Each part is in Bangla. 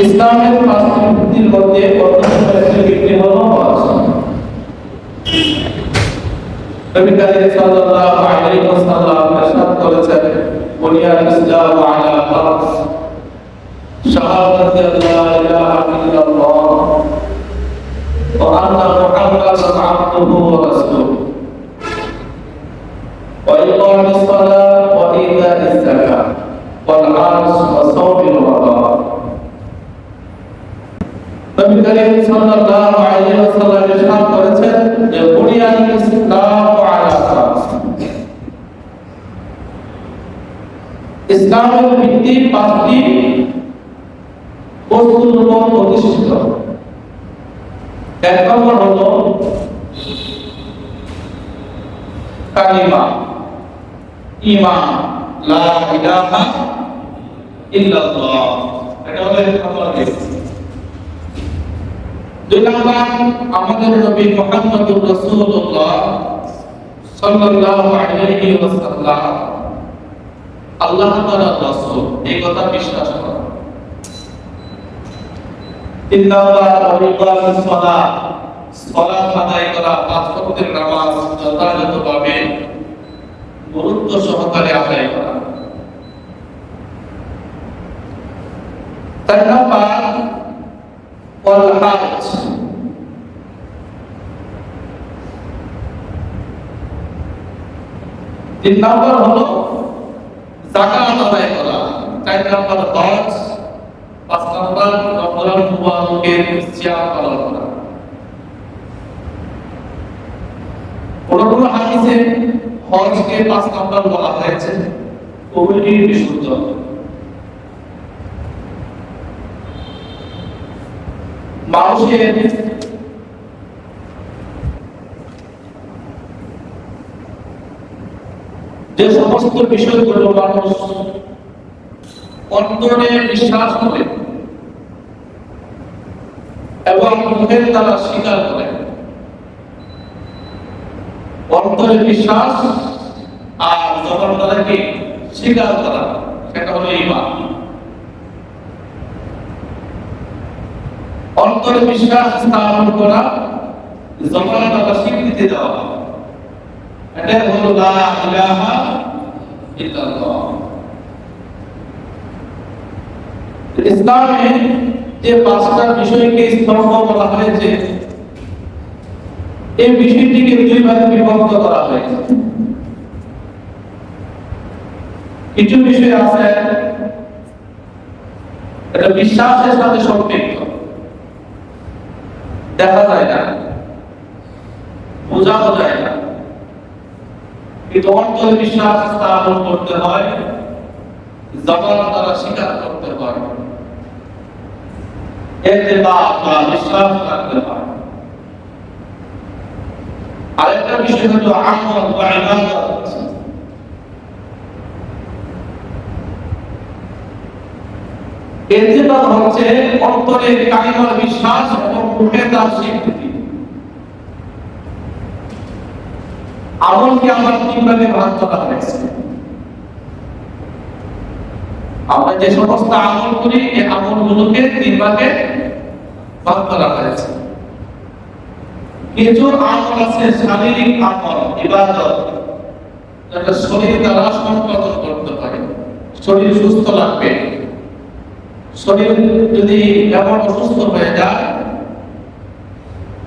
ইসলামের পাঁচটি ভিত্তির মধ্যে অন্যতম একটি ভিত্তি হলো হজ। নবী করিম সাল্লাল্লাহু আলাইহি ওয়াসাল্লাম ইরশাদ করেছেন, বুনিয়াল ইসলামু আলা খামস, শাহাদাতি আল্লা ইলাহা ইল্লাল্লাহ ওয়া আন্না মুহাম্মাদান আবদুহু ওয়া রাসূলুহু ওয়া ইকামিস সালাত ওয়া ইতাইজ যাকাত ওয়াল হাজ ওয়া সাওমিল রমাদান। নবী করিম সাল্লাল্লাহু আলাইহি ওয়াসাল্লাম ইরশাদ করেছেন যে বুনিয়াল ইসলামু আলা খামস, ইসলামের ভিত্তি পাঁচটি বস্তুর উপর প্রতিষ্ঠিত। এক নম্বর হলো কালিমা, ঈমান, লা ইলাহা ইল্লাল্লাহ, এটা হলো এক নম্বর ভিত্তি। দুই নম্বর, আমাদের নবী মুহাম্মদুর রাসূলুল্লাহ সাল্লাল্লাহু আলাইহি ওয়াসাল্লাম আল্লাহ তাআলার রাসূল, এই কথা বিশ্বাস করা। তিন নম্বর, ইকামিস সালাত, সালাত আদায় করা, পাঁচ ওয়াক্তের নামাজ যথাযথভাবে গুরুত্ব সহকারে আদায় করা। চার নম্বর, ওয়াল হাজ, তিন নম্বর হলো যাকাত আদায় করা। চার নম্বর হজ, পাঁচ নম্বর রমজান মুবারকের সিয়াম পালন করা। কোন হাদিসে হজকে 5 নম্বর বলা হয়েছে, ওগুলি বিশুদ্ধ। মানুষের যে সমস্ত বিষয়গুলো মানুষ অন্তরে বিশ্বাস করে এবং মুখের দ্বারা স্বীকার করে, অন্তরে বিশ্বাস আর জবান দ্বারা কি স্বীকার করা, সেটা হলো ঈমান। অন্তরে বিশ্বাস স্থাপন করা, জবান দ্বারা স্বীকৃতি দেওয়া, এটা হলো লা ইলাহা ইল্লাল্লাহ। ইসলামে যে পাঁচটা বিষয়কে স্তম্ভ বলা হয়েছে, এই বিষয়টিকে দুই ভাগে বিভক্ত করা হয়েছে। কিছু বিষয় আছে এটা বিশ্বাসের সাথে সম্পৃক্ত, দেখা যায় না, বোঝানো যায় না, কিন্তু অন্তরে বিশ্বাস স্থাপন করতে হয়, জবান দ্বারা স্বীকার করতে হয়, ইতিবাদ বা বিশ্বাস রাখতে হয়। আরেকটা বিষয় হলো আমল বা ইবাদত। ইতিবাদ হচ্ছে অন্তরে কালিমার বিশ্বাস এবং মুখে তার স্বীকৃতি। আমলকে আমরা তিন ভাগে ভাগ করা হয়েছে। আমরা যে সমস্ত আমল করি, এই আমলগুলোকে তিন ভাগে ভাগ করা হয়েছে। কিছু আমল আছে শারীরিক আমল, ইবাদত, যেটা শরীর দ্বারা সম্পাদন করতে হয়। শরীর সুস্থ লাগবে, শরীর যদি এমন অসুস্থ হয়ে যায়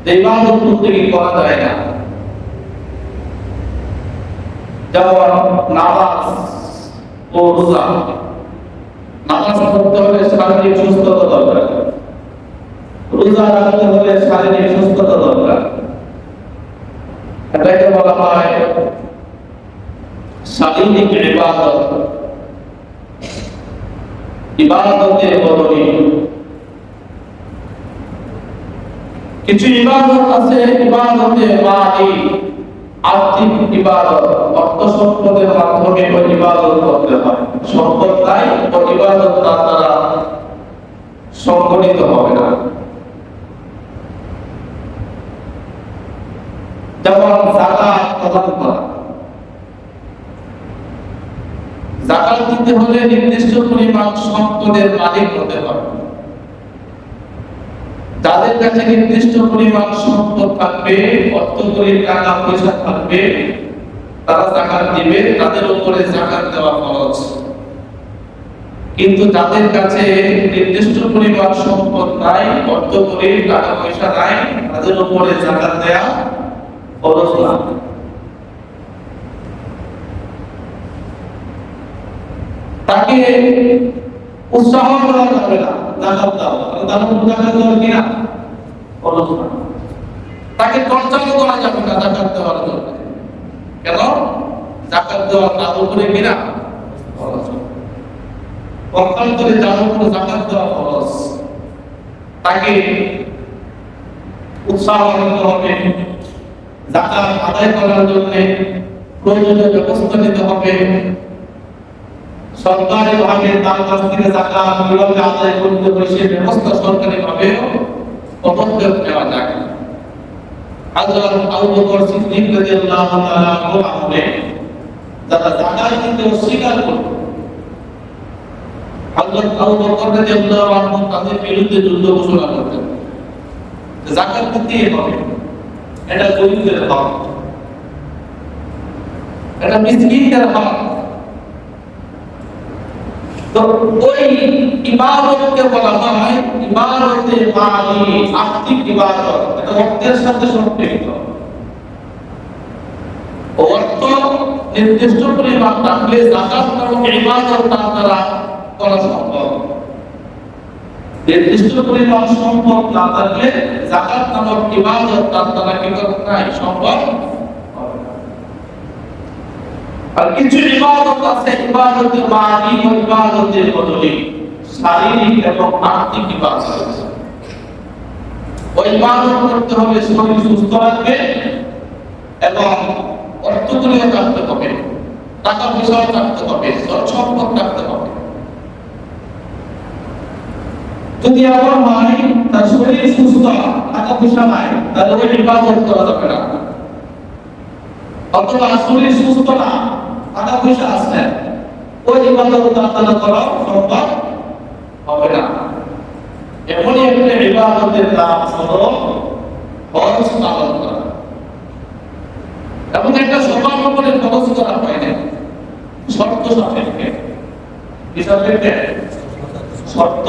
যে ইবাদত বন্দেগী করা যায় না, যেমন নামাজ ও রোজা। নামাজ পড়তে হলে শারীরিক সুস্থতা দরকার, রোজা রাখতে হলে শারীরিক সুস্থতা দরকার। এটাকে বলা হয় শারীরিক ইবাদত। ইবাদতের বদলে কিছু ইবাদত আছে, ইবাদতে মালি, আর্থিক ইবাদত, অর্থ সম্পদের মাধ্যমে ওই ইবাদত করতে হয়। সম্পদ নাই, ওই ইবাদত তার দ্বারা সংগঠিত হবে না। যেমন যাকাত প্রদান করা। যাকাত দিতে হলে নির্দিষ্ট পরিমাণ সম্পদের মালিক হতে হবে। কাছে নির্দিষ্ট পরিমাণ সম্পদ থাকবে, অর্থকরী টাকা পয়সা থাকবে, তারা যাকাত দিবে, তাদের উপরে যাকাত দেওয়া ফরজ। কিন্তু যাদের কাছে নির্দিষ্ট পরিমাণ সম্পদ নাই, অর্থকরী টাকা পয়সা নাই, তাদের উপরে যাকাত দেওয়া ফরজ না। তাকে উৎসাহ করা যাবে না যাকাত দাও, তার উপর যাকাত দেওয়া কিনা ফরজ না। তাকে টর্চারও করা যাবে না যাকাত দেওয়ার জন্য। কেন? যাকাত দেওয়া তার উপরে কিনা ফরজ। পক্ষান্তরে যার উপর যাকাত দেওয়া ফরজ, তাকে উৎসাহ করতে হবে, যাকাত আদায় করার জন্য প্রয়োজনীয় ব্যবস্থা নিতে হবে। সরকারি ভাবে তার কাছ থেকে যাকাত কিভাবে আদায় করতে হবে সেই ব্যবস্থা সরকারি ভাবে পদক্ষেপ নেওয়া যায়। হযরত আবু বকর সিদ্দিক রাদিয়াল্লাহু তাআলা আনহু আমলে যারা যাকাত দিতে অস্বীকার করত, হযরত আবু বকর রাদিয়াল্লাহু আনহু তাদের বিরুদ্ধে যুদ্ধ ঘোষণা করতেন। যাকাত দিতেই হবে, এটা গরিবদের হক, এটা মিসকিনদের হক। তো ওই ইবাদতকে বলা হয় ইবাদতে মালি, আর্থিক ইবাদত। এটা অর্থের সাথে সম্পৃক্ত। অর্থ নির্দিষ্ট পরিমাণ থাকলে যাকাত নামক ইবাদত তার দ্বারা করা সম্ভব। নির্দিষ্ট পরিমাণ সম্পদ না থাকলে যাকাত নামক ইবাদত তার দ্বারা কি করা সম্ভব হবে না। আর কিছু ইবাদত আছে, ইবাদতে মালি ও ইবাদতে বদলি, শারীরিক এবং আর্থিক ইবাদত। ওই ইবাদত করতে হবে শরীর সুস্থ রাখবে এবং অর্থকরীও থাকতে হবে, টাকা পয়সাও থাকতে হবে, সম্পদ থাকতে হবে। যদি এমন হয় তার শরীর সুস্থ, টাকা পয়সা নাই, তাহলে ওই ইবাদত করা যাবে না। অথবা শরীর সুস্থ না, টাকা পয়সা আছে, ওই ইবাদত তার করা সম্ভব হবে না। এমনই একটা ইবাদতের নাম হলো হজ পালন করা। এবং একটা সবার উপরে খরচ করা হয় না, শর্ত সাপেক্ষে। কি সাপেক্ষে? শর্ত।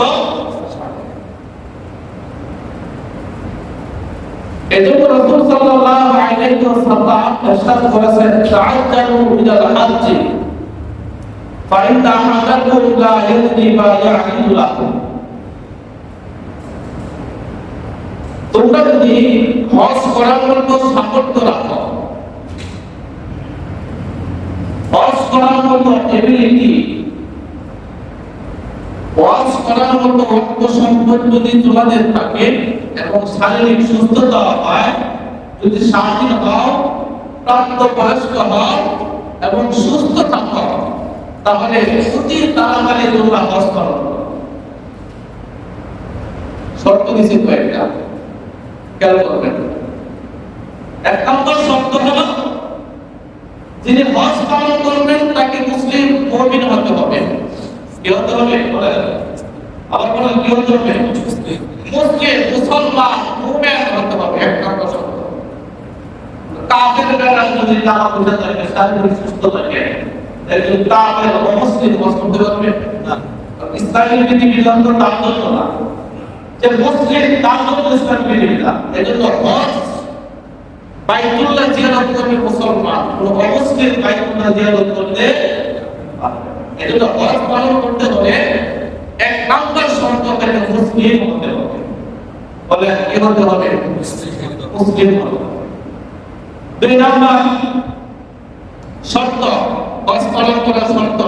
এজন্য রাসূল সাল্লাল্লাহু আলাইহি ওয়াসাল্লাম ইরশাদ করেছেন, তাআজ্জালু ইলাল হজ্জ ফাইন আহাদাকুম লা ইয়াজদি মা ইয়াহিদু লাকুম। তোমরা যদি হজ করার মতো সামর্থ্য রাখো, হজ করার মতো এবিলিটি, হজ করার মতো অর্থ সম্পদ যদি তোমাদের থাকে এবং শারীরিক সুস্থতা হয়, যদি স্বাধীন হও, প্রাপ্তবয়স্ক হও এবং সুস্থ থাকো, তাহলে অতি তাড়াতাড়ি তোমরা হজ করো। শর্ত দিয়েছে কয়েকটা, খেয়াল করবেন। এক নম্বর শর্ত হলো যিনি হজ পালন করবেন তাকে মুসলিম মুমিন হতে হবে। কি হতে হবে? আবার বলেন কি হতে হবে? মুসলিম, মুসলমান, মুমিন হতে হবে। এক নম্বর শর্ত। কাফের বেলা যদি টাকা পয়সা থাকে, শারীরিক সুস্থ থাকে, একজন কাফের অমুসলিম হজ করতে পারবে না। ইসলামের বিধিবিধান তো তার জন্য না, যে মুসলিম তার জন্য ইসলামের বিধিবিধান। এজন্য হজ বাইতুল্লাহ জিয়ারত করবে মুসলমান, কোন অমুসলিম বাইতুল্লাহ জিয়ারত করতে পারবে না। এজন্য হজ পালন করতে হলে এক নাম্বার শর্ত তাকে মুসলিম হতে হবে। বলে কি হতে হবে? মুসলিম হতে হবে। দুই নাম্বার শর্ত, হজ পালন করার শর্ত,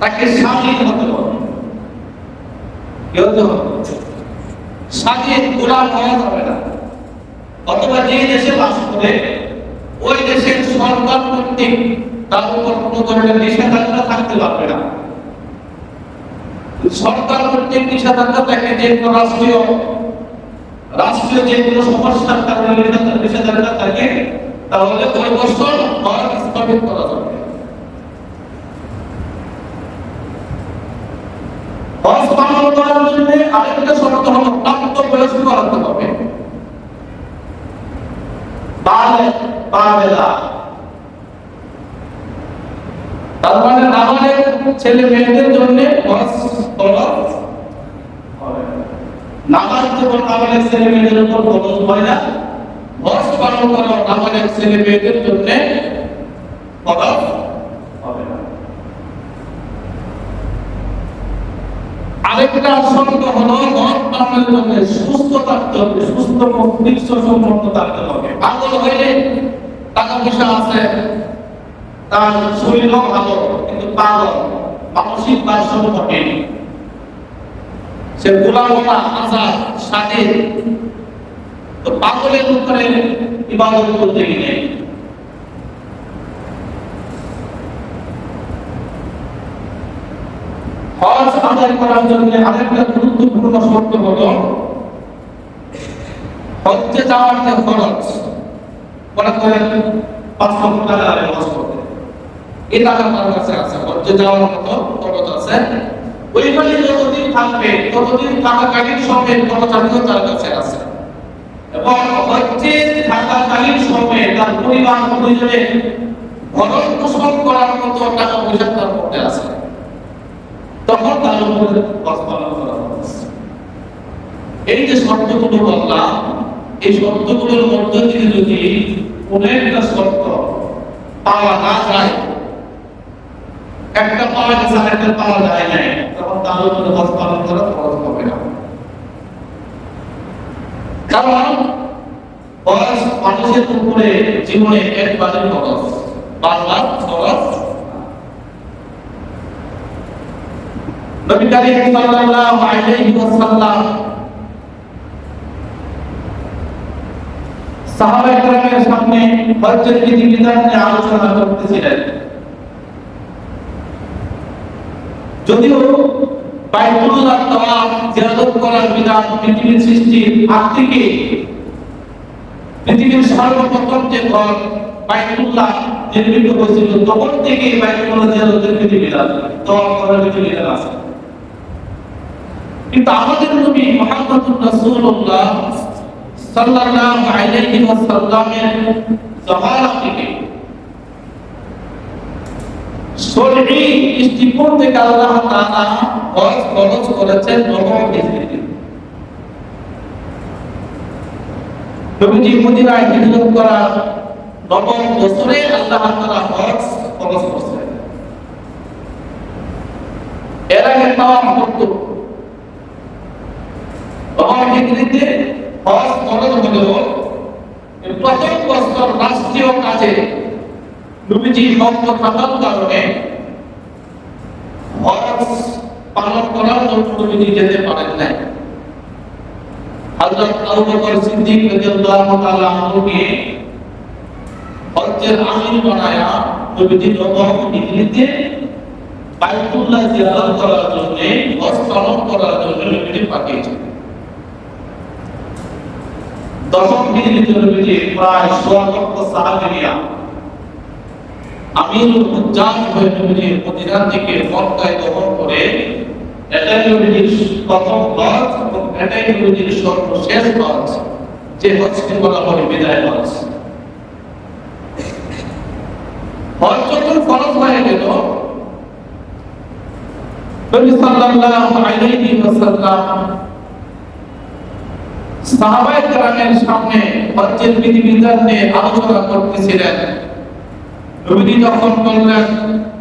তাকে স্বাধীন হতে হবে। কি হতে হবে? স্বাধীন, গোলাম হওয়া যাবে না। অথবা যে দেশে বাস করে ওই দেশের সরকার কর্তৃক তার উপর কোনো ধরনের নিষেধাজ্ঞা থাকতে পারবে না। সরকার কর্তৃক নিষেধাজ্ঞা থাকে, যে কোনো রাষ্ট্রীয় যে কোনো সমস্যার কারণে নিষেধাজ্ঞা থাকে, তাহলে ওই বছর হজ স্থগিত করা যাবে। হজ পালন করার জন্য আরেকটা শর্ত হলো প্রাপ্তবয়স্ক পাবেলা। তার মানে নাবালেগ ছেলে মেয়েদের জন্য হজ ফরজ হবে না। নামাজ যখন নাবালেগ ছেলে মেয়েদের উপর ফরজ হয় না, হজ পালন করা নাবালেগ ছেলে মেয়েদের জন্য ফরজ হবে না। আরেকটা শর্ত হলো হজ পালনের জন্য সুস্থ থাকতে হবে, সুস্থ মস্তিষ্ক সম্পন্ন থাকতে হবে। পাগল হইলে টাকা পয়সা আছে, তার শরীরও ভালো, কিন্তু পাগল, মানসিক ভারসাম্য কঠিন, সে গোলামনা আজাদ স্বাধীন, তো পাগলের উপরে ইবাদত করতে গিয়ে হজ আদায় করার জন্য আরেকটা গুরুত্বপূর্ণ শর্ত হলো হজ্জে যাওয়ার যে খরচ, মনে করেন 5 লক্ষ টাকা লাগে হজ করতে, এই টাকা তার কাছে আছে, হজ্জে যাওয়ার মতো খরচ আছে, ওইখানে যতদিন থাকবে ততদিন থাকাকালীন সময়ের খরচাটিও তার কাছে আছে, এবং হজ্জে থাকাকালীন সময়ে তার পরিবার পরিজনে ভরণ পোষণ করার মতো টাকা পয়সা তার মধ্যে আছে, তখন তার উপরে হজ পালন করা হবে। এই যে শর্তগুলো বললাম, এই শর্তগুলোর মধ্যে থেকে যদি কোনো একটা শর্ত পাওয়া না যায়, একটা পাওয়া গেছে আরেকটা পাওয়া যায় নাই, তখন তার উপরে হজ পালন করা ফরজ হবে না। কারণ হজ মানুষের উপরে জীবনে একবারই ফরজ, বারবার ফরজ। নবী করিম সাল্লাল্লাহু আলাইহি ওয়াসাল্লাম সাহাবায়ে কেরামের সামনে হজ্জের বিধিবিধান নিয়ে আলোচনা করতেছিলেন। যদিও বাইতুল্লাহ তাওয়াফ জিয়ারত করার বিধান পৃথিবীর সৃষ্টির আগ থেকে, পৃথিবীর সর্বপ্রথম যে ঘর বাইতুল্লাহ নির্মিত হয়েছিল তখন থেকে বাইতুল্লাহ জিয়ারতের বিধিবিধান, তাওয়াফ করার বিধিবিধান আছে। কিন্তু আমাদের নবী মুহাম্মদুর রাসূলুল্লাহ সাল্লাল্লাহু আলাইহি ওয়াসাল্লামের জামানা থেকে শরঈ দৃষ্টিকোণ থেকে আল্লাহ তাআলা হজ ফরজ করেছেন নবম হিজরিতে। নবীজি মদিনায় হিজরত করার নবম বছরে আল্লাহ তাআলা হজ ফরজ করেছেন। এর আগে তাওয়াফ করতো, নবম হিজরিতে হজ ফরজ হলেও প্রথম বছর রাষ্ট্রীয় কাজে নবীজি মক্কা থাকার কারণে হজ পালন করার জন্য নবীজি যেতে পারেন নাই। হযরত আবু বকর সিদ্দিক রাদিয়াল্লাহু তাআলা আনহুকে হজ্জের আমির বানায়া নবীজি নবম হিজরিতে বাইতুল্লাহ জিয়ারত করার জন্য, হজ পালন করার জন্য নবীজি পাঠিয়েছেন। দশম হিজরিতে নবীজি প্রায় 100 লক্ষ সাহাবী নিয়ে আমিরুল হুজ্জাজ হয়ে নবীজি মদিনা থেকে মক্কায় গমন করে, এটাই নবীজির প্রথম হজ এবং এটাই নবীজির সর্বশেষ হজ, যে হজকে বলা হয় বিদায় হজ। হজ যখন ফরজ হয়ে গেল, নবী সাল্লাল্লাহু আলাইহি ওয়াসাল্লাম সাহাবায়ে কেরামের সামনে হজ্জের বিধিবিধান নিয়ে আলোচনা করতেছিলেন। নবীজি যখন বললেন,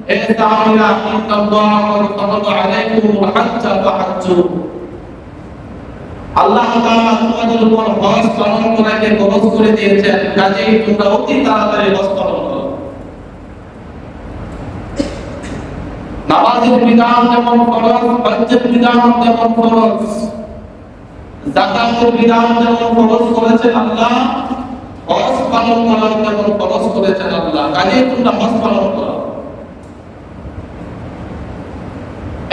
হে সাহাবীরা, ইন্নাল্লাহা ফারাদা আলাইকুমুল হাজ্জা ফাহাজ্জু, আল্লাহ তাআলা তোমাদের উপর হজ পালন করাকে ফরজ করে দিয়েছেন, কাজেই তোমরা অতি তাড়াতাড়ি হজ পালন করো। নামাজের বিধান যেমন ফরজ, হজ্জের বিধান যেমন ফরজ, যাকাতের বিধান যেমন ফরজ করেছেন আল্লাহ, হজ পালন করার যেমন ফরজ করেছেন আল্লাহ, কাজেই তোমরা হজ পালন করো।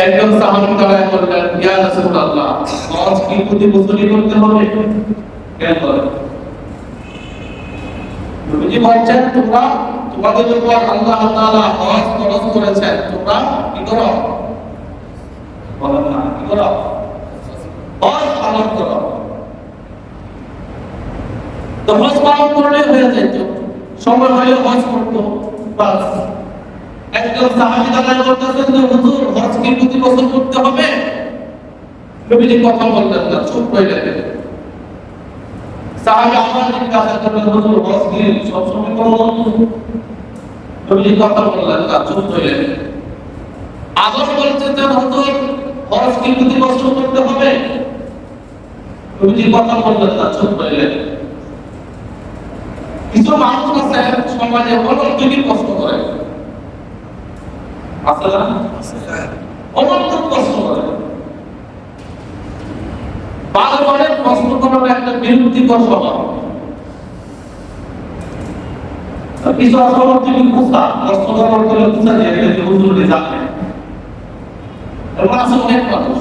একজন সাহাবী দাঁড়ায় বললেন, ইয়া রাসূলুল্লাহ, হজ কি প্রতি বছরই করতে হবে? কেন বলেন? নবীজি বলছেন, তোমরা তোমাদের উপর আল্লাহ তাআলা হজ ফরজ করেছেন, তোমরা কি করো? বলেন না, কি করো? হজ পালন করো। তো হজ পালন করলে হয়ে যেত, সময় হলে হজ করতো। বাস একজন সাহাবী দাঁড়ায় বলতেছেন যে হুজুর হজ কি প্রতি বছর করতে হবে? নবীজি কথা বললেন না, চুপ রইলেন। সাহাবী আবার জিজ্ঞাসা করলেন হুজুর হজ কি সব সময় করব? নবীজি কথা বললেন না, চুপ রইলেন। আবার বলছেন যে হুজুর হজ কি প্রতি বছর করতে হবে? নবীজি কথা বললেন না, চুপ রইলেন। কিছু মানুষ আছে সমাজে অনন্তকে কষ্ট করে, আছে না? অনন্ত কষ্ট করে, বারবার কষ্ট করার একটা বিরক্তিকর স্বভাব। কিছু অসমর্থিক কুসা কষ্ট করার করে কুসা দিয়ে রেখেছে হুজুরে জানে, এমন আছে অনেক মানুষ।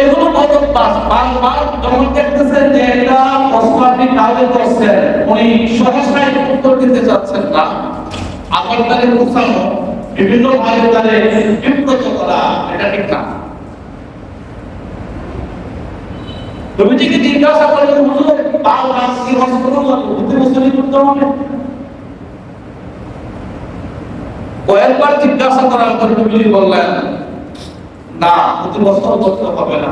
এগুলো কত বারবার যখন দেখতেছেন যে এটা প্রশ্ন আপনি কাউকে করছেন, উনি সহসায় উত্তর দিতে চাচ্ছেন না, আবার তাদের উৎসাহ বিভিন্ন ভাবে তাদের বিব্রত করা, এটা ঠিক না। নবীজিকে জিজ্ঞাসা করলেন হুজুর বারবার কি হজ করতে হবে? প্রতি বছরই করতে হবে? কয়েকবার জিজ্ঞাসা করার পর নবীজি বললেন না, প্রতি বছর করতে হবে না।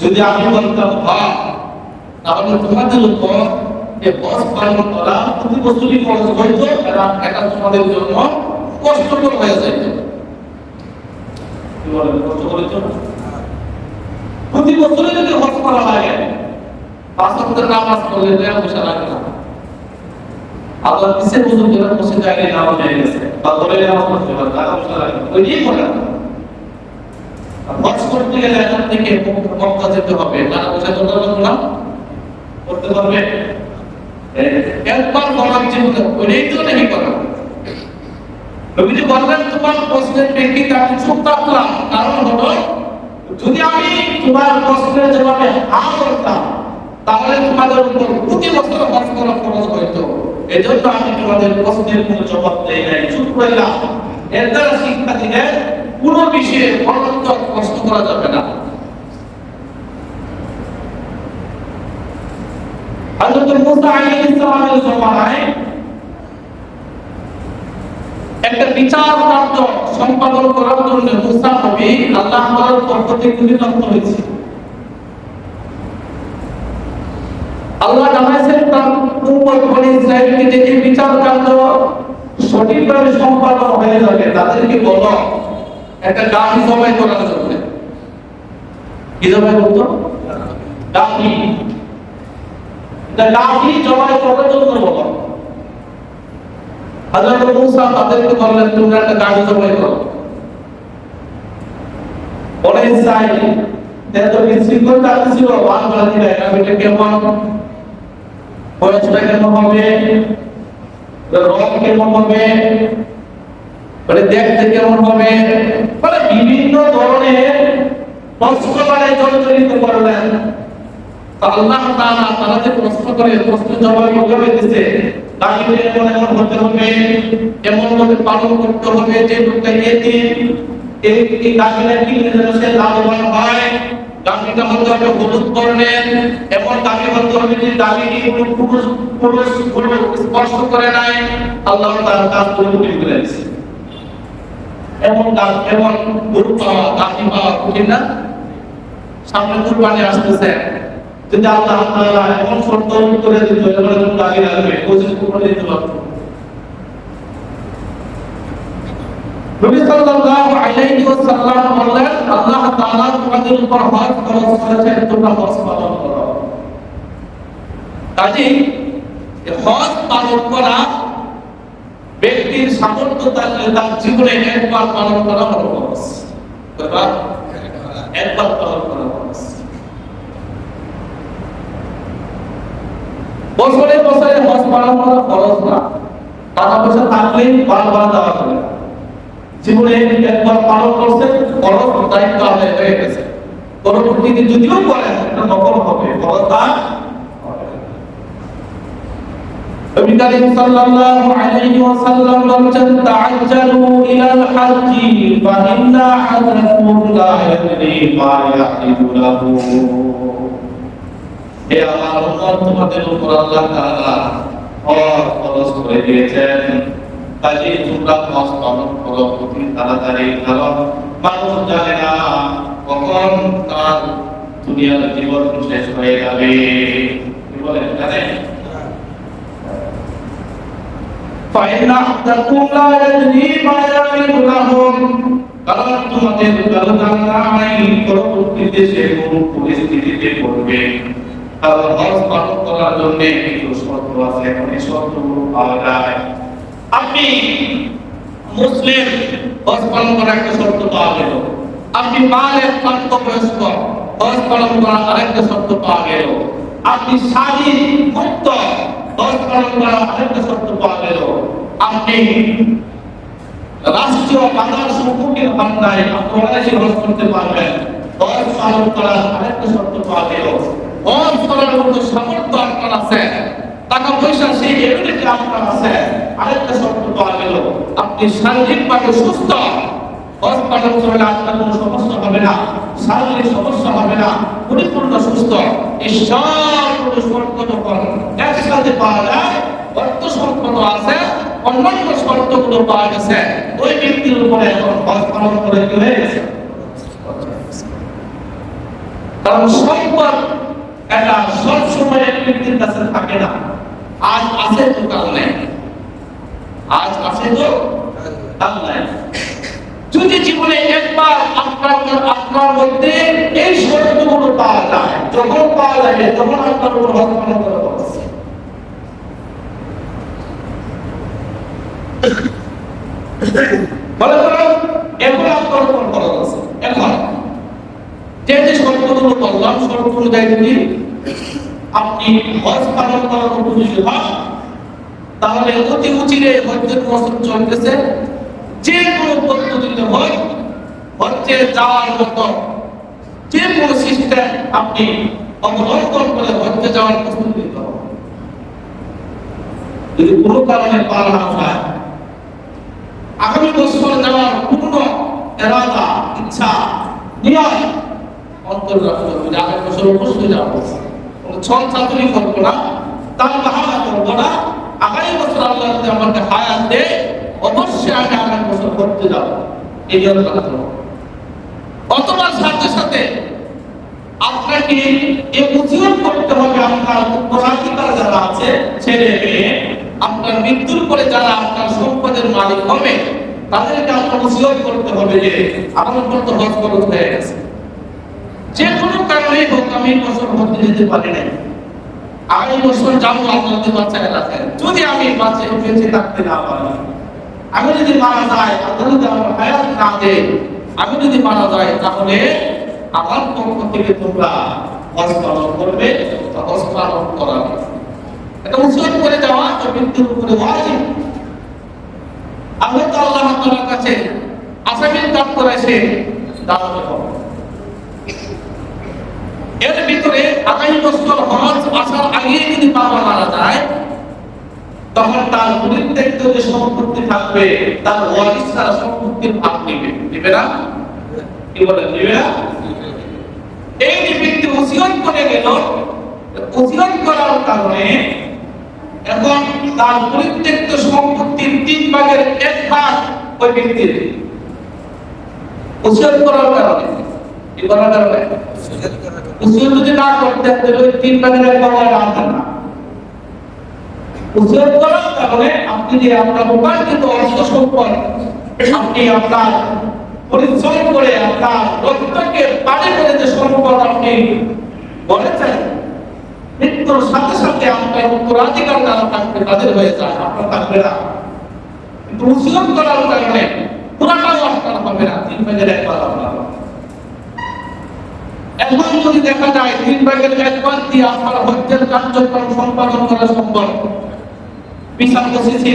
যদি আমি বলতাম হ্যাঁ, তাহলে তোমাদের উপর এই হজ পালন করা প্রতি বছরই ফরজ হইতো, এটা তোমাদের জন্য কষ্টকর হয়ে যাইত। কি বলেন, কষ্ট হইতো না? প্রতি বছরই যদি হজ করা লাগে, 5 ওয়াক্তের নামাজ পড়লে দেয়া পয়সা লাগে না। আল্লাহ কিসে বুঝুন যেটা বসে যায় নামাজ হয়ে গেছে বা ধরে নামাজ পড়তে পারে, টাকা পয়সা লাগে না, ওই দিয়েই পড়ে না। হজ করতে গেলে এখান থেকে মক্কা যেতে হবে, টাকা পয়সা তো না করতে পারবে। একবার বলার জীবনে ওইটাই তো নাকি করা। নবীজি বললেন তোমার প্রশ্নের প্রেক্ষিতে আমি চুপ থাকলাম, কারণ হলো যদি আমি তোমার প্রশ্নের জবাবে হ্যাঁ করতাম তাহলে তোমাদের উপর প্রতি বছর হজ করা ফরজ হইতো। এজন্য আমি তোমাদের প্রশ্নের কোনো জবাব দেই নাই, চুপ রইলাম। এর দ্বারা শিক্ষা দিলেন কোন বিষয়ে অনন্তর কষ্ট করা যাবে না। হযরত মুসা আলাইহিস সালামের জমানায় একটা বিচার কার্য সম্পাদন করার জন্য মুসা নবী আল্লাহ তাআলার পক্ষ থেকে নিযুক্ত হয়েছে। আল্লাহ জানাইছেন তার উম্মত বনি ইসরাঈলকে যে এই বিচার কার্য সঠিকভাবে সম্পাদন হয়ে যাবে তাদেরকে বলো একটা গাভী জবাই করার জন্য। কি জবাই করতো? গাভী। এটা গাভী জবাই করার জন্য বলো। হযরত মুসা তাদেরকে বললেন তোমরা একটা গাভী জবাই করো। বনি ইসরাঈল এত বিশৃঙ্খলতা ছিল, বারবার দিলে গাভীটা কেমন, বয়সটা কেমন হবে, রং কেমন হবে, দেখতে কেমন হবে, বিভিন্ন ধরনের প্রশ্ন জর্জরিত করলেন। আল্লাহ তাআলা তাদের প্রশ্ন করে প্রশ্ন জবাব কিভাবে দিয়েছে, গাভীটা এমন এমন হতে হবে, এমন ভাবে পালন করতে হবে যে লোকটা ইয়েতিম, এই গাভীটা কিনলে যেন সে লাভবান হয়, গাভীটা হতে হবে হলুদ বর্ণের, এমন গাভী হতে হবে যে গাভীটি কোনো পুরুষ স্পর্শ করে নাই। আল্লাহ তাআলা কাজ করে করে দিয়েছে। এমন গরু পাওয়া, গাভী পাওয়া কঠিন না। সামনে কুরবানি আসতেছে, যদি আল্লাহ তাআলা এমন শর্ত করে দিত এবারে তুমি গাভী রাখবে, ওজন কুরবানি দিতে পারবে। নবী সাল্লাল্লাহু আলাইহি ওয়াসাল্লাম বললেন আল্লাহ তাআলা তোমাদের উপর হজ ফরজ করেছেন, তোমরা হজ পালন করো। কাজেই হজ পালন করা ব্যক্তির সামর্থ্য থাকলে তার জীবনে একবার পালন করা হলো ফরজ। একবার পালন করা ফরজ। বছরে বছরে হজ পালন করা ফরজ না, টাকা পয়সা থাকলেই বারবার দেওয়া হবে। জীবনে একবার পালন করছে, ফরজ দায়িত্ব আদায় হয়ে গেছে। পরবর্তীতে যদিও করেন এটা নকল হবে, ফরজ না। নবী করিম সাল্লাল্লাহু আলাইহি ওয়াসাল্লাম বলেছেন তাআজ্জালু ইলাল হাজ্জি ফা ইন্না আহাদাকুম লা ইয়াদরি মা ইয়াহিদু লাহু। হে আমার উম্মত, তোমাদের উপর আল্লাহ তাআলা হজ ফরজ করে দিয়েছেন, কাজেই তোমরা হজ পালন করো অতি তাড়াতাড়ি। কারণ মানুষ জানে না কখন তার দুনিয়ার জীবন শেষ হয়ে যাবে। কি বলেন, জানেন? ফাইন আহদাকুম লা ইয়াদরি মা ইয়ামিনু লাহুম, কারণ তোমাদের ধারণা নাই পরবর্তীতে সে কোন পরিস্থিতিতে পড়বে। কারণ হজ পালন করার জন্য কিছু শর্ত আছে, এখন এই শর্তগুলো পাওয়া যায়। আপনি মুসলিম, হজ পালন করার একটা শর্ত পাওয়া গেল। আপনি বালেগ প্রাপ্তবয়স্ক, হজ পালন করার আরেকটা শর্ত পাওয়া গেল। আপনি স্বাধীন মুক্ত, হজ পালন করার আরেকটা শর্ত পাওয়া গেল। আপনি রাষ্ট্রীয় বাজার সম্পর্কের ভান্ডায় অনায়াসে হজ করতে পারবেন, হজ পালন করার আরেকটা শর্ত পাওয়া গেল। হজ করার মতো সামর্থ্য আপনার আছে, টাকা পয়সা সেই এবিলিটি আপনার আছে, আরেকটা শর্ত পাওয়া গেল। আপনি শারীরিকভাবে সুস্থ, হজ পালন করলে আপনার কোনো সমস্যা হবে না, শারীরিক সমস্যা হবে না, পরিপূর্ণ সুস্থ। এই সবগুলো শর্ত যখন একসাথে পাওয়া যায়, অর্থ সম্পদ আছে, অন্যান্য শর্তগুলো পাওয়া গেছে, ওই ব্যক্তির উপরে এখন হজ পালন করে কি হয়ে গেছে। কারণ সম্পদ এটা সব সময় এক ব্যক্তির কাছে থাকে না। আজ আছে তো কাল নেই, আজ আছে তো কাল নাই। যদি জীবনে একবার আপনার মধ্যে এই শর্তগুলো পাওয়া যায়, যখন পাওয়া যাবে তখন আপনার উপর হজ পালন করা উচিত। বলে বলো, এখন আপনার উপর খরচ আছে। এখন যে যে শর্তগুলো বললাম, শর্ত অনুযায়ী যদি আপনি হজ পালন করার উপযোগী হন, তাহলে অতি উচিরে হজ্জের মৌসুম চলতেছে, যে কোনো পদ্ধতিতে হয় হজ্জে যাওয়ার মতো যে কোনো সিস্টেম আপনি অবলম্বন করে হজ্জে যাওয়ার প্রস্তুতি নিতে হবে। যদি কোনো কারণে পারা না হয়, আগামী বছর যাওয়ার পূর্ণ এরাদা, ইচ্ছা, নিয়ম অন্তর রাখতে হবে। আগামী বছর অবশ্যই যাবো, কোনো ছল চাতুরি করবো না, তার বাহানা করবো না। আগামী বছর আল্লাহ যদি আমাকে হায়াত দেয়, অবশ্যই আমি আগামী বছর করতে যাবো, এই নিয়ম রাখতে হবে। অথবা সাথে সাথে আপনাকে এই উচিত করতে হবে, আপনার উত্তরাধিকার যারা আছে, ছেলে মেয়ে, আপনার মৃত্যুর পরে যারা আপনার সম্পদের মালিক হবে, তাদেরকে আপনার উচিত করতে হবে যে আমার উপর তো হজ ফরজ হয়ে গেছে, যে কোনো কারণে হোক আমি এই বছর হজে যেতে পারি নাই, আগামী বছর যাবো, আল্লাহ যদি বাঁচায় রাখেন। যদি আমি বেঁচে থাকতে না পারি, আমি যদি মারা যাই, আল্লাহ যদি আমার হায়াত না দেয়, আমি যদি মারা যাই, তাহলে আমার পক্ষ থেকে তোমরা হজ পালন করবে, হজ পালন করাবে। এটা উচিত করে যাওয়া মৃত্যুর উপরে ওয়াজিব। আল্লাহ তাআলার কাছে আসামির কাজ করেছে দাঁড়াতে হবে। এর ভিতরে আগামী বছর হজ আসার আগে যদি বাবা মারা যায়, তখন তার পরিত্যক্ত যে সম্পত্তি থাকবে, তার ওয়ারিসরা সম্পত্তির ভাগ নেবে না? কি বলেন, নেবে না? এই যে ব্যক্তি ওসিয়ত করে গেল, ওসিয়ত করার কারণে এখন তার পরিত্যক্ত সম্পত্তির 3 ভাগের 1 ভাগ ওই ব্যক্তির। ওসিয়ত করার কারণে, কি করার কারণে? ওসিয়ত যদি না করতেন তাহলে ওই 3 ভাগের 1 ভাগ আর আনতেন না। ওসিয়ত করার কারণে আপনি যে আপনার উপার্জিত অর্থ সম্পদ, আপনি আপনার পরিশ্রম করে আপনার রক্তকে পানি করে যে সম্পদ আপনি গড়েছেন, মৃত্যুর সাথে সাথে আপনার উত্তরাধিকার যারা থাকবে তাদের হয়ে যায়, আপনার থাকবে না। কিন্তু ওসিয়ত করার কারণে পুরাটাও আপনার হবে না, 3 ভাগের 1 ভাগ আপনার। এখন যদি দেখা যায় 3 ভাগের 1 ভাগ দিয়ে আপনার হজ্জের কার্যক্রম সম্পাদন করা সম্ভব, বিশাল বসেছে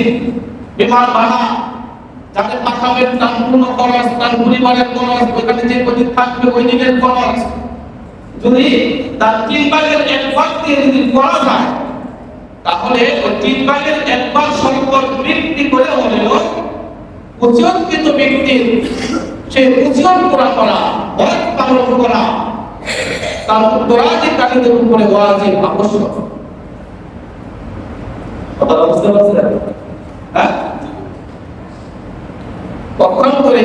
বিমান ভাড়া, যাদের পাঠাবেন তার পূর্ণ খরচ, তার পরিবারের খরচ, ওইখানে যে কদিন থাকবে ওই দিনের খরচ, যদি তার 3 ভাগের 1 ভাগ দিয়ে যদি করা যায়, তাহলে ওই 3 ভাগের 1 ভাগ সম্পদ বৃদ্ধি করে হলেও উচিতকৃত ব্যক্তির সেই উচিত করা হজ পালন করা তার উত্তরাধিকারীদের উপরে ওয়াজিব আবশ্যক। কথা বুঝতে পারছেন? হ্যাঁ, পক্ষান্তরে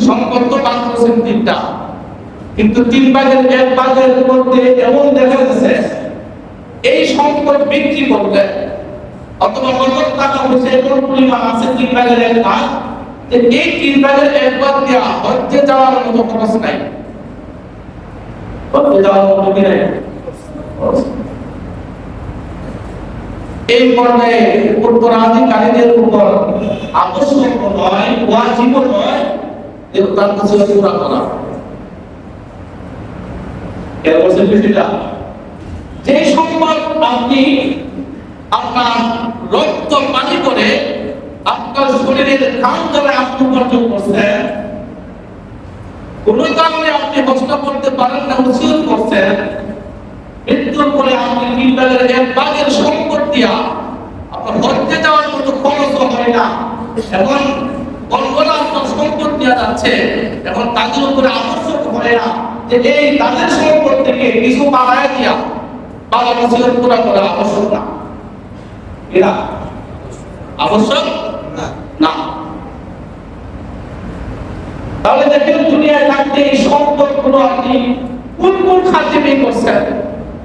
সম্পদ তো ভাগ করেছেন তিনটা, কিন্তু 3/1 মধ্যে এমন দেখা গেছে এই সম্পদ বিক্রি করলে অথবা নগদ টাকা পয়সা এমন পরিমাণ আছে 3/1 যে এই 3/1 দেওয়া হজ্জে যাওয়ার মতো খরচ নাই। হজ্জে যাওয়ার মতো কি নাই? এই পর্যায়ে উত্তরাধিকারীদের উপর আবশ্যক নয়, ওয়াজিব নয় যে তার কাছে পুরা করা। এর বলছেন বিষয়টা যে সম্পদ আপনি আপনার রক্ত পানি করে আপনার শরীরের ঘাম ধরে আপনি উপার্জন করছেন, কোন কারণে আপনি কষ্ট করতে পারেন না, উচিত করছেন, মৃত্যুর পরে আপনি 3/1 সম্পদ দিয়া আপনার হজ্জে যাওয়ার মতো খরচ হয় না, এখন বলবলা আপনার সম্পদ দেওয়া যাচ্ছে, এখন তাদের উপরে আবশ্যক হয় না যে এই তাদের সম্পদ থেকে কিছু বাড়ায় দিয়া বাবা মসজিদ পুরা করা আবশ্যক না। এটা আবশ্যক না। তাহলে দেখেন দুনিয়ায় থাকতে এই সম্পদ গুলো আপনি কোন কোন খাতে ব্যয় করছেন,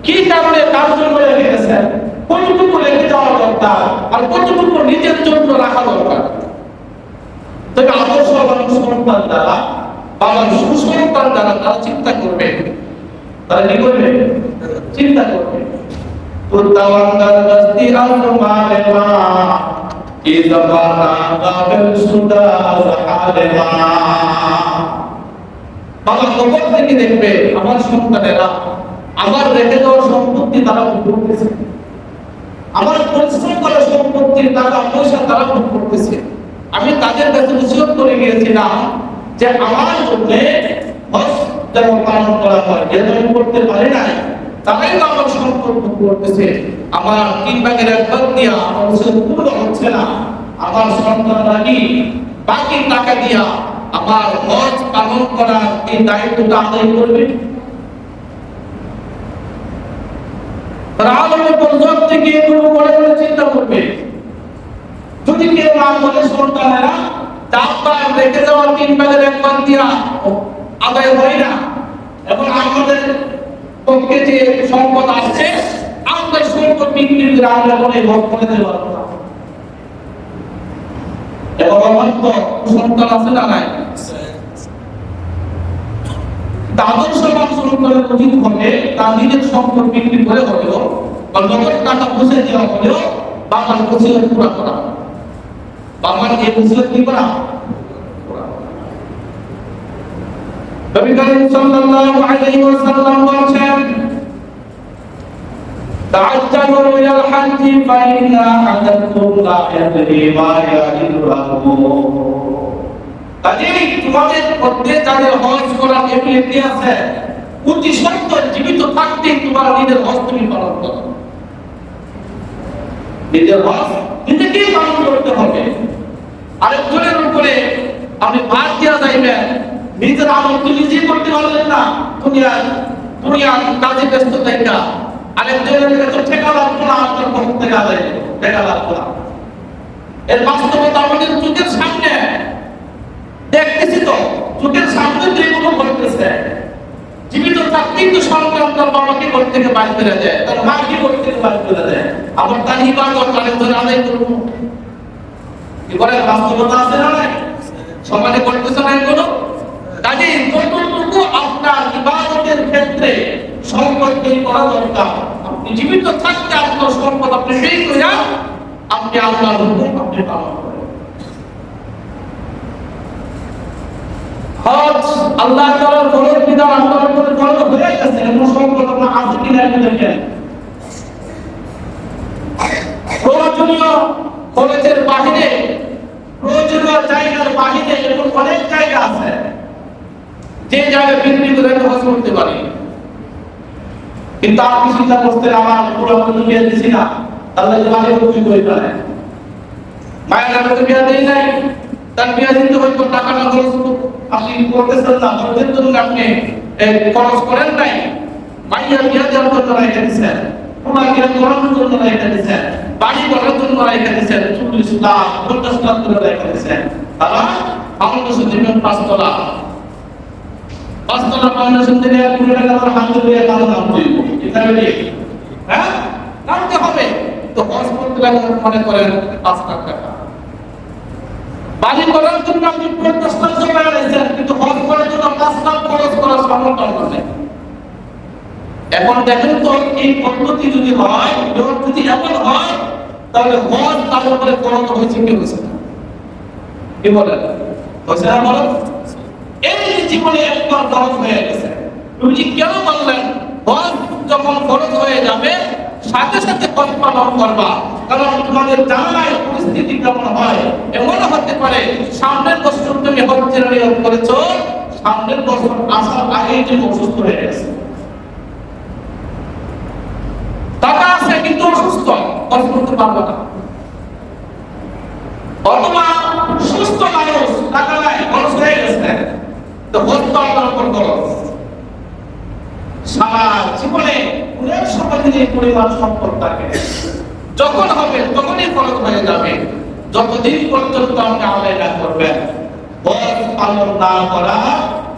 কি কারণে কার জন্য রেখে গেছেন, কতটুকু রেখে যাওয়া দরকার আর কতটুকু নিজের জন্য রাখা দরকার। তবে আদর্শ সন্তান দ্বারা বাবার সুসন্তান দ্বারা তারা চিন্তা করবে, তারা কি করবে? চিন্তা করবে। তুতাওয়াঙ্গার বস্তি আলমালেমা কি জবানা গাফিল সুদা জাহালেমা। বাবা কবর থেকে দেখবে আমার সন্তানেরা আমার রেখে দেওয়া সম্পত্তি তারা ভোগ করতেছে, আমার পরিশ্রম করা সম্পত্তির টাকা পয়সা তারা ভোগ করতেছে। আমি তাদের কাছে উচিত করে গিয়েছিলাম যে আমার জন্য হজ যেন পালন করা হয়, যেন আমি করতে পারি নাই, তারাই তো আমার সম্পদ ভোগ করতেছে। আমার 3/1 দিয়া আমার উচিত পুরো হচ্ছে না, আমার সন্তানরা কি বাকি টাকা দিয়া আমার হজ পালন করার এই দায়িত্বটা আদায় করবে? রাজনীতি পর্যন্ত থেকে এগুলো বড় বড় চিন্তা করবে। যদি কেউ না বলে সন্তানেরা তারপর রেখে যাওয়া 3/1 দিয়া আদায় হয় না, এবং আমাদের পক্ষে যে সম্পদ আসছে আমরা সম্পদ বিক্রি করে আমরা বলে ভোগ করে দেব না। এবং আমার তো সন্তান আছে না নাই, তাদের সমান সন্তানের উচিত হবে তার নিজের সম্পদ বিক্রি করে হলেও বা নগদ টাকা পয়সা দেওয়া হলেও বাবার ওসিয়ত পুরা করা, বাবার এই ওসিয়ত কি করা? নবী করিম সাল্লাল্লাহু আলাইহি ওয়াসাল্লাম বলেছেন তাআজ্জালু ইলাল হাজ্জি ফাইন্না আহাদাকুম লা ইয়াদরি মা ইয়াদিরুহু। কাজেই তোমাদের মধ্যে যাদের হজ করার এবিলিটি আছে অতি সত্তর জীবিত থাকতে তোমরা নিজের হজ তুমি পালন করো। নিজের হজ নিজেকেই পালন করতে হবে। আরেকজনের উপরে আপনি ভার দেওয়া যাইবেন, নিজের আমল তুমি নিজে করতে পারলেন না, দুনিয়ার কাজে ব্যস্ত থাকা আরেকজনের কাছে ঠেকা লাগতো না, আপনার পক্ষ থেকে আদায় ঠেকা লাগতো না। এর বাস্তবতা আমাদের চোখের সামনে দেখতেছি, তো চোখের সামনে তো এগুলো ঘটতেছে। জীবিত থাকতেই তো সন্তান তার বাবাকে ঘর থেকে বাইর করে দেয়, তার মাকে ঘর থেকে বাইর করে দেয়, আবার তার ইবাদত আরেকজন আদায় করবো। এবারে বাস্তবতা আছে না নাই? সমাজে করতেছে না এগুলো। কাজেই কতটুকু আপনার ইবাদতের ক্ষেত্রে সম্পদ তৈরি করা দরকার, আপনি জীবিত থাকতে আপনার সম্পদ আপনি সেই করে আপনি আল্লাহর হুকুম আপনি পালন করেন। হজ আল্লাহ তাআলার ফরজ বিধান আপনার উপরে ফরজ হয়ে গেছে, এমন সম্পদ আপনার আছে কিনা দেখেন। প্রয়োজনীয় খরচের বাহিরে, প্রয়োজনীয় জায়গার বাহিরে এরকম অনেক জায়গা আছে যে জায়গা বিক্রি করে আমি হজ করতে পারি, কিন্তু আপনি চিন্তা করতেন আমার পুরো বিয়ে দিছি না, তাহলে মায়ের বিক্রি করে ফেলেন। মায়ের নামে তো বিয়ে দেয় নাই, তার বিয়ে দিতে হয়তো টাকা না খরচ আপনি করতেছেন না, খরচের জন্য আপনি খরচ করেন নাই, মাইয়া বিয়া দেওয়ার জন্য রাইখা দিছেন, ওনা বিয়া করানোর জন্য রাইখা দিছেন, বাড়ি করার জন্য রাইখা দিছেন 40 লাখ 50 লাখ করে রাইখা দিছেন। তারা ফাউন্ডেশন দিবেন 5 তলা, 5 তলা ফাউন্ডেশন দিলে 20 টাকা করে হাত দিয়ে কাজ নাম দিব, এটা ঠিক? হ্যাঁ, নামতে হবে। তো হজ করতে লাগলে মনে করেন 5 লাখ টাকা, বাড়ি করার জন্য আপনি 50 লাখ জমা রেখেছেন, কিন্তু হজ করার জন্য 5 লাখ খরচ করার সামর্থ্য নেই। এখন দেখেন তো এই পদ্ধতি যদি হয়, যদি এমন হয়, তাহলে হজ তার উপরে খরচ হয়েছে কি হয়েছে না? কি বলেন? হয়েছে না বলেন? এই জীবনে একবার খরচ হয়ে গেছে, তুমি যে কেন বললেন হজ যখন খরচ হয়ে যাবে সাথে সাথে হজ পালন করবা, কারণ তোমাদের জানায় পরিস্থিতি কেমন হয়। এমন হতে পারে সামনের বছর তুমি হজ্জের নিয়ত করেছো, সামনের বছর আসার আগেই তুমি অসুস্থ হয়ে গেছে, টাকা আছে কিন্তু অসুস্থ, হজ করতে পারবে না। অথবা সুস্থ মানুষ, টাকা নাই, খরচ হয়ে গেছে, তো হজ তো আপনার উপর খরচ। সারা জীবনে অনেক সময় দিয়ে পরিবার সম্পদ থাকে, যখন হবে তখনই খরচ হয়ে যাবে। যতদিন পর্যন্ত আপনি আদায় না করবেন, হজ পালন না করা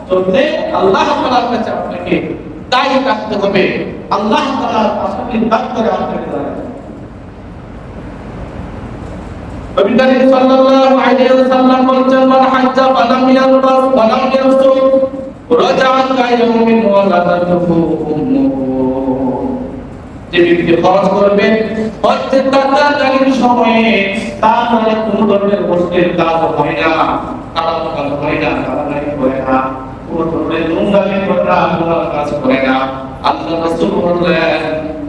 জন্য আল্লাহ তাআলার কাছে আপনাকে দায়ী রাখতে হবে। আল্লাহ তাআলার পাশাপাশি বাদ করে আপনাকে দাঁড়াতে হবে। নবী করিম সাল্লাল্লাহু আলাইহি ওয়াসাল্লাম বলেছেন, মান হাজ্জা ফালাম ইয়ারফাস ওয়ালাম ইয়ারসুক রাজাআ কায়াউমিন ওয়ালাদাতুহু উম্মুহু। যে ব্যক্তি হজ করবে, হজ্জের টাকার সময়ে তার কোনো ধরনের বস্তুর কাজ হয় না, খারাপ কাজ হয় না, কারাগারি হয় না, কোনো ধরনের নোংরামি করে না, কোনো কাজ করে না। আল্লাহ রাসূল বলেন,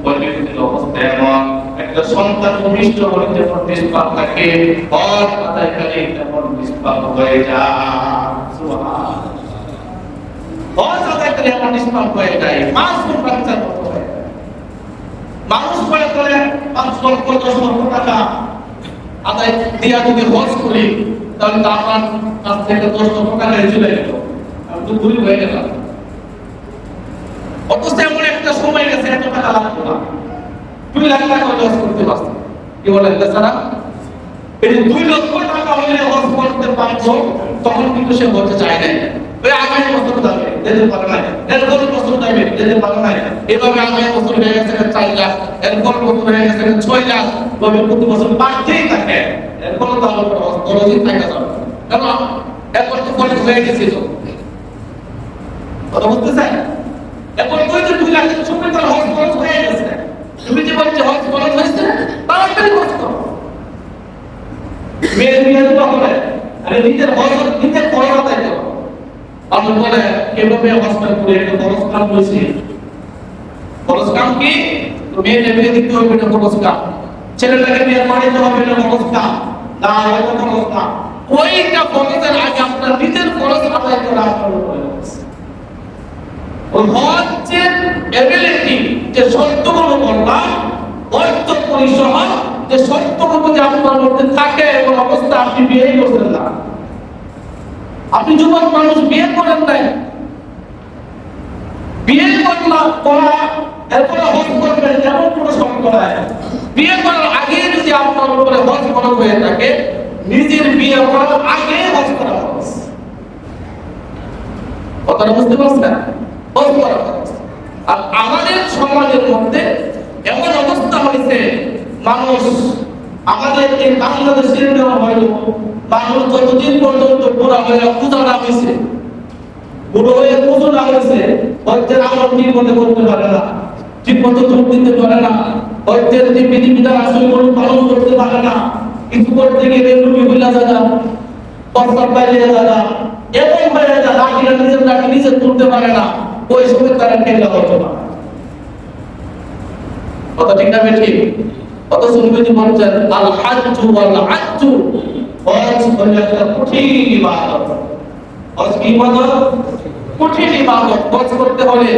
ওই ব্যক্তির অবস্থা এমন, একটা সন্তান ভূমিষ্ঠ হলে যেমন নিষ্পাপ থাকে, হজ আদায়কারী তেমন নিষ্পাপ হয়ে যায়। সুবহানাল্লাহ। হজ আদায়কারী এমন নিষ্পাপ হয়ে যায়, মাসুম বাচ্চার মতো হয়ে যায়। মানুষ মনে করে 5 লক্ষ 10 লক্ষ টাকা আদায় দিয়া যদি হজ করি, তাহলে তো আমার কাছ থেকে 10 লক্ষ টাকা চলে গেল, আমি তো ভুল হয়ে গেলাম। অথচ এমন একটা সময় গেছে এত টাকা লাগতো না, 2 লাখ টাকা হজ করতে পারছি। কি বলেন তাছাড়া এই 2 লক্ষ টাকা হলে হজ করতে পারছো, তখন কিন্তু সে হজে চায় নাই। ওই আগামী বছর যাবে, যেতে পারে না, এরপর বছর যাবে, যেতে পারে না। এভাবে আগামী বছর হয়ে গেছে 4 লাখ, এরপর বছর হয়ে গেছে 6 লাখ, তবে প্রতি বছর বাড়তেই থাকে। এরপর তো আলো খরচই থাকে যাবে, কারণ এরপর তো খরচ হয়ে গেছে। তো কথা বলতে চাই, এরপর তুই যে 2 লাখ সময় তার হজ খরচ হয়ে গেছে, তুমি যে বলছো হজ খরচ হয়েছে, তাড়াতাড়ি খরচ করো। মেয়ের বিয়ে তো হবে, আরে নিজের হজ নিজের খরচ আদায় করো। আপনি বলে এভাবে হস্পিটাল করে একটা খরচ কাম করেছি, খরচ কাম কি? তো মেয়েকে বিয়ে দিতে হবে, এটা খরচ কাম। ছেলেটাকে বিয়ে করাইতে হবে, এটা খরচ কাম না, এটা খরচ কাম। ওইটা খরচের আগে আপনার নিজের খরচ আদায় করা আপনার উপরে আছে। ওই হজ্জের এবিলিটি যে শর্তগুলো বললাম, অর্থ পরিসহ যে শর্তগুলো যে আপনার মধ্যে থাকে, এবং অবস্থা আপনি বিয়েই করছেন না, আপনি যুবক মানুষ বিয়ে করেন নাই, বিয়ে করা এরপরে হজ করবেন এমন কোনো শর্ত নাই। বিয়ে করার আগে যদি আপনার উপরে হজ করা হয়ে থাকে, নিজের বিয়ে করার আগে হজ করা হজ। কথাটা বুঝতে পারছেন? হজ করা হজ। আর আমাদের সমাজের মধ্যে এমন অবস্থা হয়েছে, মানুষ আমাদের এই বাংলাদেশের নেওয়া হয়তো মানুষ যতদিন পর্যন্ত বুড়া হয়ে পূজা না হয়েছে, বুড়ো হয়ে পুজো না হয়েছে, হজ্জের আমল ঠিক মতো করতে পারে না, ঠিক মতো যোগ দিতে পারে না, হজ্জের যে বিধিবিধান আসলে পালন করতে পারে না, কিছু করতে গেলে রুমি হইলা দাদা, প্রস্তাব পাইলে দাদা, এমন হয়ে যায় লাঠিটা নিজের লাঠি নিজে তুলতে পারে না, ওই সময় তারা ঠেলা হতো না। কথা ঠিক না ঠিক? অথচ নবীজি বলেছেন, আল হাজ্জু ওয়াল আজ্জু, হজ হলো একটা কঠিন ইবাদত। হজ কি ইবাদত? কঠিন ইবাদত। হজ করতে হলে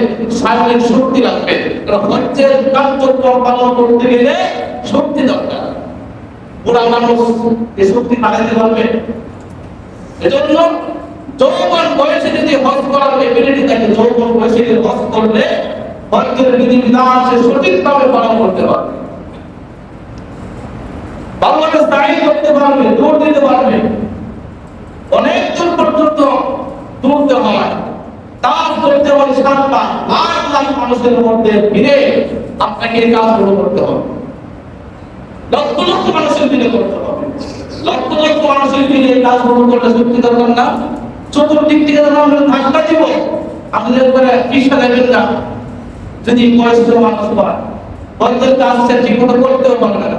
শারীরিক শক্তি লাগবে, কারণ হজ্জের কার্যক্রম পালন করতে গেলে শক্তি দরকার। বুড়া মানুষ এই শক্তি বাড়াতে পারবে? এজন্য যৌবন বয়সে যদি হজ করার এবিলিটি থাকে, যৌবন বয়সে হজ করলে হজ্জের বিধিবিধান সে সঠিকভাবে পালন করতে পারবে, ভালোভাবে সাই করতে পারবে, দৌড় দিতে পারবে। অনেক দূর পর্যন্ত দৌড়তে হয়, কাজ করতে হয় 7 বার, লাখ লাখ মানুষের মধ্যে ভিড়ে আপনাকে এই কাজগুলো করতে হবে, লক্ষ লক্ষ মানুষের ভিড়ে করতে হবে। লক্ষ লক্ষ মানুষের ভিড়ে এই কাজগুলো করলে সত্যি দরকার না? চতুর্দিক থেকে আমরা ধাক্কা দিব, আমাদের করে পিছনে দেবেন না। যদি বয়স্ক মানুষ হয়, হয়তো কাজটা ঠিক মতো করতেও পারবে না।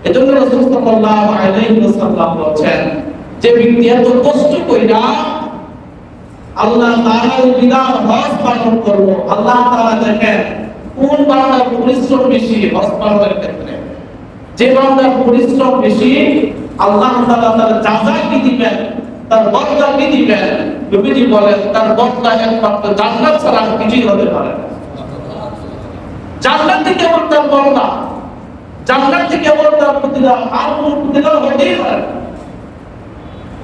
এজন্য রাসূল সাল্লাল্লাহু আলাইহি ওয়াসাল্লাম বলেছেন, যে ব্যক্তি এত কষ্ট কইরা আল্লাহ তাআলার বিধান হজ পালন করলো, আল্লাহ তাআলা দেখেন কোন বান্দার পরিশ্রম বেশি হজ পালনের ক্ষেত্রে। যে বান্দার পরিশ্রম বেশি, আল্লাহ তাআলা তার জাযা কি দিবেন, তার বদলা কি দিবেন? নবীজি বলেন তার বদলা একমাত্র জান্নাত ছাড়া কিছুই হতে পারে না। জান্নাত থেকে কেবল তার বদলা, জান্নাত থেকে কেবল তার প্রতিদান, আর কোনো প্রতিদান হতেই পারে না।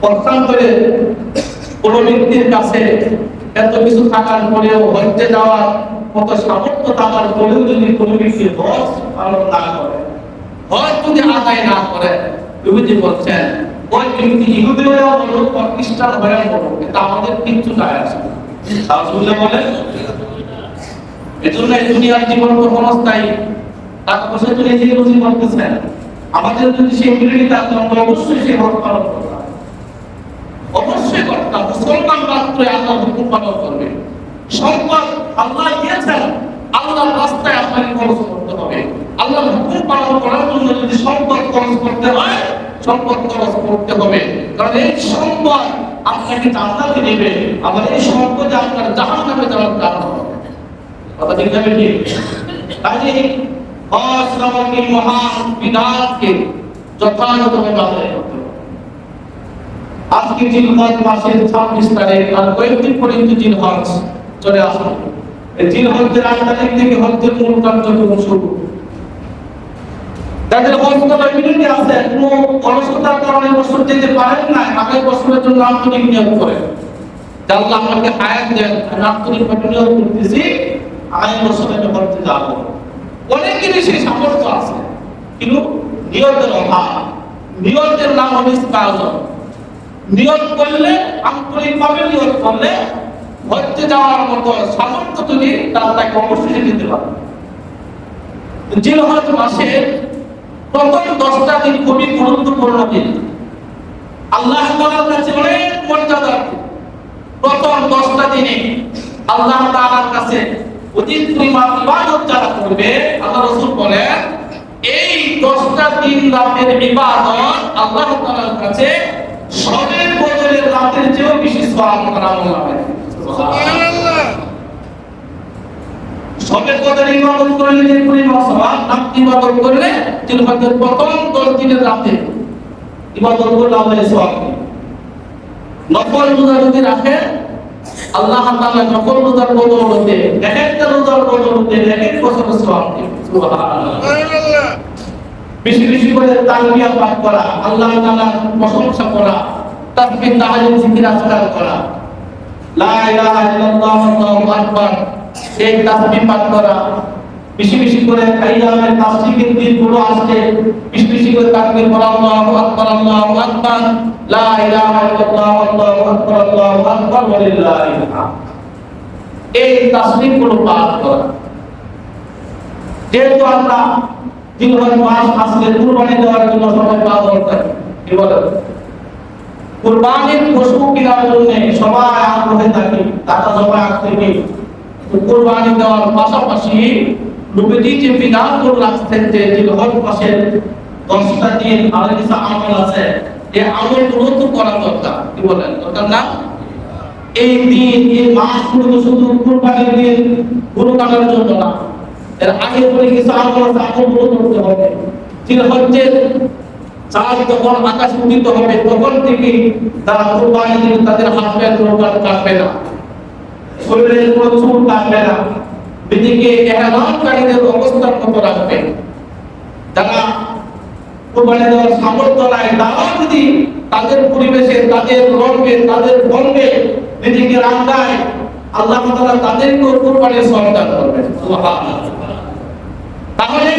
পক্ষান্তরে কোন ব্যক্তির কাছে এত কিছু থাকার পরেও হজ্জে যাওয়ার মতো সামর্থ্য থাকার পরেও যদি কোনো ব্যক্তি হজ পালন না করে, হজ যদি আদায় না করে, নবীজি বলছেন ওই ব্যক্তি ইহুদি হয়েও বলো বা খ্রিস্টান হয়েও বলো, কিন্তু আমাদের কিচ্ছু যায় আসে না। রাসূল বলেন, এজন্য এই দুনিয়ার জীবন তো ক্ষণস্থায়ী, টাকা পয়সা তো নিজেই রুজি করতেছেন। আমাদের যদি সেই মিলিয়ে থাকতো আমরা অবশ্যই সেই হজ পালন করতাম, অবশ্যই করতাম। মুসলমান মাত্র আল্লাহর হুকুম পালন করবে। সম্পদ আল্লাহ দিয়েছেন, আল্লাহর রাস্তায় আপনাকে খরচ করতে হবে। আল্লাহর হুকুম পালন করার জন্য যদি সম্পদ খরচ করতে হয়, সম্পদ খরচ করতে হবে, কারণ এই সম্পদ আপনাকে জান্নাতে নেবে, আবার এই সম্পদ আপনার জাহান্নামে যাওয়ার কারণ হবে। কথা ঠিক যাবে কি? কাজে হজ নামক এই মহান বিধানকে যথাযথভাবে আদায় করতে হবে। আজকে জিলহজ মাসের 26 তারিখ, আর কয়েকদিন পরে কিন্তু জিলহজ চলে আসবে। এই জিলহজের 8 তারিখ থেকে হজ্জের মূল কার্যক্রম শুরু। যাদের হজ করার বিরতি আছে, কোনো অলসতার কারণে বছর যেতে পারেন না, আগামী বছরের জন্য আন্তরিক নিয়োগ করেন। আল্লাহ আমাকে হায়াত দেন, আমি আন্তরিকভাবে নিয়োগ করতেছি আগামী বছরে আমি হজ্জে যাব। অনেকেরই সেই সামর্থ্য আছে, কিন্তু নিয়তের অভাব। নিয়তের নাম হলো ইস্তাগফার। নিয়ত করলে, আন্তরিকভাবে নিয়ত করলে হজ্জে যাওয়ার মতো সামর্থ্য যদি তাকে অবশ্যই যেতে পারে। জিলহজ মাসের প্রথম 10টা দিন খুবই গুরুত্বপূর্ণ দিন, আল্লাহ তাআলার কাছে অনেক মর্যাদার দিন। প্রথম 10টা দিনে আল্লাহ তাআলার কাছে অধিক পরিমাণ ইবাদত যারা করবে, আল্লাহ রাসূল বলেন এই 10টা দিন রাতের ইবাদত আল্লাহ তাআলার কাছে সবের বদলের রাতের চেয়েও বেশি সওয়াব করা হবে। সুবহানাল্লাহ। সবের বদলে ইবাদত করলে যে পরিমাণ সওয়াব, রাত ইবাদত করলে জিলহজের প্রথম 10 দিনের রাতে ইবাদত করলে আল্লাহ সওয়াব দেন। নফল রোজা যদি রাখেন, আল্লাহ তাআলা নফল রোজার বদৌলতে, একটা রোজার বদৌলতে এক বছর সওয়াব দেন। সুবহানাল্লাহ। বেশি বেশি করে তাকবীর পাঠ করা, আল্লাহ তাআলার প্রশংসা করা, তাসবিহ তাহলিল জিকির আজকার করা, লা ইলাহা ইল্লাল্লাহ আল্লাহু আকবার, এই তাসবিহ পাঠ করা, বেশি বেশি করে আইয়ামের তাসবিহের দিনগুলো আসছে, বেশি বেশি করে তাকবীর করা, আল্লাহু আকবার আল্লাহু আকবার, লা ইলাহা ইল্লাল্লাহ আল্লাহু আকবার আল্লাহু আকবার ওয়া লিল্লাহিল হামদ, এই তাসবিহগুলো পাঠ করা। যেহেতু আমরা জিলহজ মাস আসলে কুরবানি দেওয়ার জন্য সবাই পাগল থাকে, কি বলেন? কুরবানির পশু কেনার জন্য সবাই আগ্রহে থাকে, টাকা জমা থেকে কুরবানি দেওয়ার পাশাপাশি নবীজি যে বিধানগুলো রাখছেন যে জিলহজ মাসের 10টা দিন আর কিছু আমল আছে, এই আমলগুলো তো করা দরকার, কি বলেন? দরকার না? এই দিন, এই মাসগুলো তো শুধু কুরবানির দিন গরু কাটার জন্য না, এর আগে পরে কিছু আমল আছে, আমলগুলো করতে হবে। জিলহজের চাঁদ যখন আকাশ উদিত হবে তখন থেকে তারা কুরবানি দিন তাদের হাত পা রোগা কাটবে না, শরীরের কোনো চুল কাটবে না, এদিকে ইহরামকারীদের অবস্থান মতো রাখবে। যারা কুরবানি দেওয়ার সামর্থ্য নাই, তারাও যদি তাদের পরিবেশে, তাদের রঙে, তাদের ভঙ্গে নিজেকে রান্নায় আল্লাহ তাআলা তাদেরকে কুরবানির সওয়াব দান করবেন। সুবহানাল্লাহ। তাহলে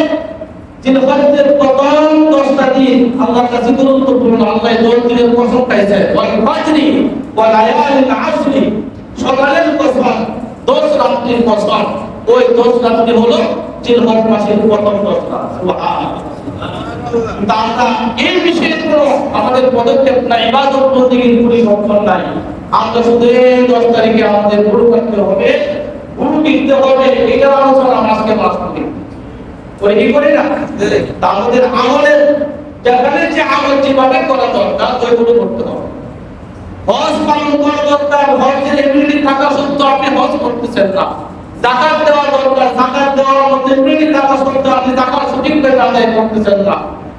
জিলহজ্জের প্রথম 10টা দিন আল্লাহর কাছে গুরুত্বপূর্ণ। আল্লাহ 10 দিনের কসম খাইছেন, ওয়াল ফাজরি ওয়া লায়ালিল আশরি, সকালের কসম, 10 রাত্রির কসম। ওই 10 রাত্রি হলো জিলহজ মাসের প্রথম 10টা। সুবহানাল্লাহ। আমরা এই বিষয়ে কোনো আমাদের পদক্ষেপ নাই, ইবাদত বন্দেগীর পরিবর্তন নাই। আমরা শুধু এই 10 তারিখে আমাদের গুরু করতে হবে, গুরু কিনতে হবে, এটার আলোচনা আজকে মাস করি ওই কি করি না। তা আমাদের আমলের যেখানে যে আমল যেভাবে করা দরকার ওইগুলো করতে হবে। হজ পালন করা দরকার, হজের এমনিটি থাকা সত্ত্বেও আপনি হজ করতেছেন না। যাকাত দেওয়া দরকার, যাকাত দেওয়ার মধ্যে এমনিটি থাকা সত্ত্বেও আপনি যাকাত সঠিকভাবে আদায় করতেছেন না।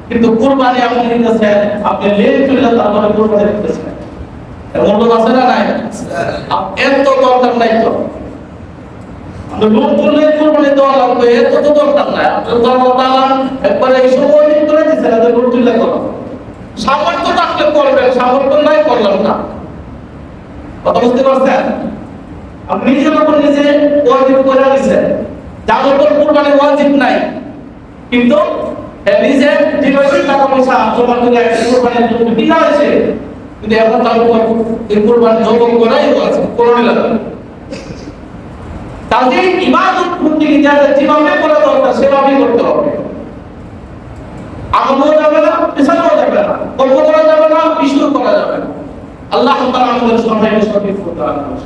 কিন্তু কুরবানি আপনি দিতেছেন, আপনি লেন চলে তারপরে কুরবানি দিতেছেন, এমন লোক আছে না নাই? এত দরকার নাই তো লোক বললে কুরবানি দেওয়া লাগবে, এত তো দরকার নাই। আল্লাহ তাআলা একবারে এই সময় করে দিয়েছেন, এত লোক তুলে করো। সামর্থ্য থাকলে করবেন, সামর্থ্য নাই করলাম না। কথা বুঝতে পারছেন? আপনি নিজের উপর নিজে ওয়াজিব করে দিয়েছেন, যার উপর কুরবানি ওয়াজিব নাই, কিন্তু নিজে যেভাবে টাকা পয়সা জমা করে কুরবানির জন্য কিনা হয়েছে, কিন্তু এখন তার উপর এই কুরবানি জমা করাই আছে, করণে লাগবে। তাহলে ইবাদত বন্দেগী যেভাবে করা দরকার সেভাবেই করতে হবে। আমলও যাবে না, পেছানো যাবে না, গল্প করা যাবে না, বিশুর করা যাবে না। আল্লাহ তাআলা আমাদের সবাইকে সঠিক পথে আনুন।